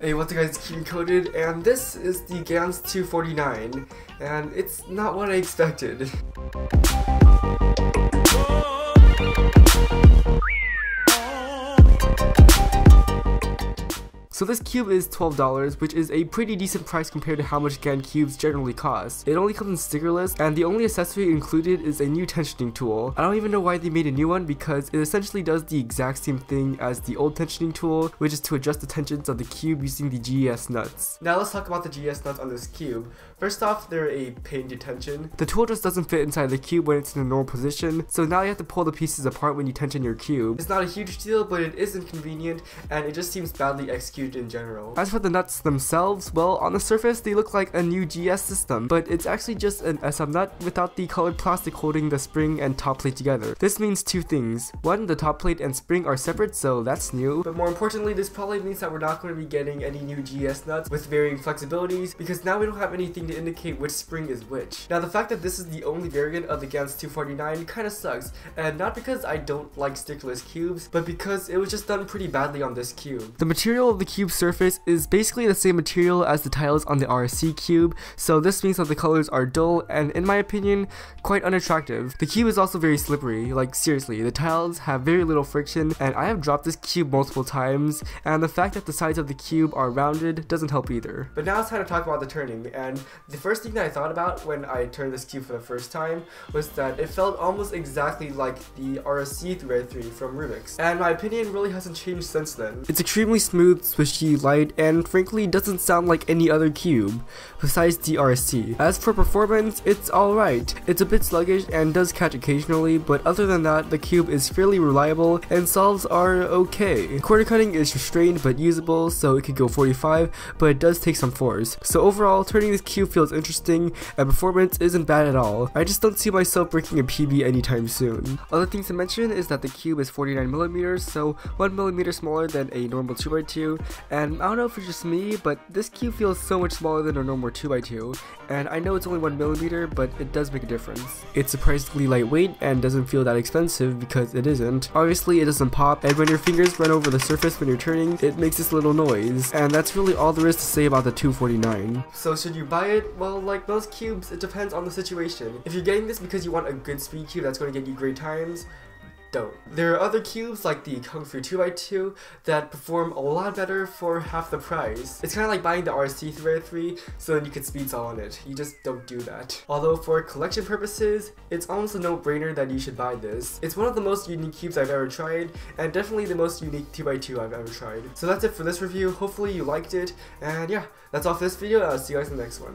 Hey, what's up guys, it's Cute Coded, and this is the Gans 249, and it's not what I expected. So this cube is $12, which is a pretty decent price compared to how much Gan cubes generally cost. It only comes in stickerless, and the only accessory included is a new tensioning tool. I don't even know why they made a new one because it essentially does the exact same thing as the old tensioning tool, which is to adjust the tensions of the cube using the GES nuts. Now let's talk about the GES nuts on this cube. First off, they're a pain to tension. The tool just doesn't fit inside the cube when it's in a normal position, so now you have to pull the pieces apart when you tension your cube. It's not a huge deal, but it is inconvenient, and it just seems badly executed in general. As for the nuts themselves, well, on the surface they look like a new GS system, but it's actually just an SM nut without the colored plastic holding the spring and top plate together. This means two things. One, the top plate and spring are separate, so that's new, but more importantly, this probably means that we're not going to be getting any new GS nuts with varying flexibilities, because now we don't have anything to indicate which spring is which. Now the fact that this is the only variant of the Gans 249 kinda sucks, and not because I don't like stickless cubes, but because it was just done pretty badly on this cube. The material of the cube's surface is basically the same material as the tiles on the RSC cube, so this means that the colors are dull and, in my opinion, quite unattractive. The cube is also very slippery, like seriously, the tiles have very little friction, and I have dropped this cube multiple times, and the fact that the sides of the cube are rounded doesn't help either. But now it's time to talk about the turning, and the first thing that I thought about when I turned this cube for the first time was that it felt almost exactly like the RSC 3x3 from Rubik's, and my opinion really hasn't changed since then. It's extremely smooth, swishy, light, and frankly doesn't sound like any other cube besides the RSC. As for performance, it's alright. It's a bit sluggish and does catch occasionally, but other than that, the cube is fairly reliable and solves are okay. Corner cutting is restrained but usable, so it could go 45, but it does take some force. So overall, turning this cube feels interesting and performance isn't bad at all. I just don't see myself breaking a PB anytime soon. Other things to mention is that the cube is 49mm, so 1mm smaller than a normal 2x2, and I don't know if it's just me, but this cube feels so much smaller than a normal 2x2, and I know it's only 1mm, but it does make a difference. It's surprisingly lightweight and doesn't feel that expensive because it isn't. Obviously it doesn't pop, and when your fingers run over the surface when you're turning, it makes this little noise, and that's really all there is to say about the 249. So should you buy it? Well, like most cubes, it depends on the situation. If you're getting this because you want a good speed cube that's going to get you great times, don't. There are other cubes like the Kung Fu 2x2 that perform a lot better for half the price. It's kind of like buying the RC 3x3 so then you can speed saw on it. You just don't do that. Although for collection purposes, it's almost a no-brainer that you should buy this. It's one of the most unique cubes I've ever tried, and definitely the most unique 2x2 I've ever tried. So that's it for this review. Hopefully you liked it, and yeah, that's all for this video. I'll see you guys in the next one.